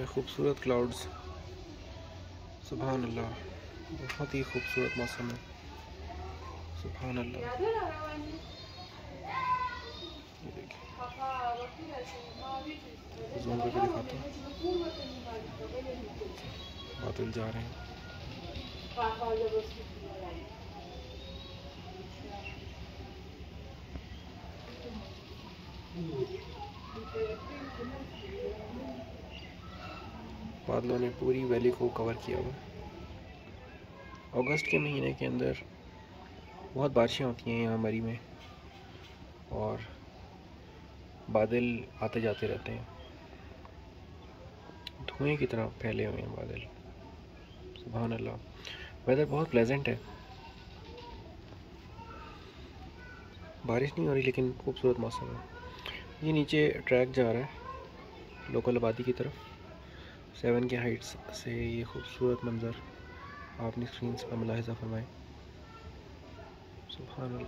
खूबसूरत क्लाउड्स, सुभान अल्लाह, बहुत ही खूबसूरत मौसम है, सुभान अल्लाह। ये देखिए, जूम करके दिखाता हूँ, बादल जा रहे हैं। बादलों ने पूरी वैली को कवर किया हुआ। अगस्त के महीने के अंदर बहुत बारिशें होती हैं यहाँ मरी में, और बादल आते जाते रहते हैं, धुएं की तरह फैले हुए हैं बादल, सुभान अल्लाह। वेदर बहुत प्लेजेंट है, बारिश नहीं हो रही लेकिन खूबसूरत मौसम है। ये नीचे ट्रैक जा रहा है लोकल आबादी की तरफ, 7 के हाइट्स से ये खूबसूरत मंज़र आप अपनी स्क्रीन पर मुलाहिज़ा फरमाएं, सुभान अल्लाह।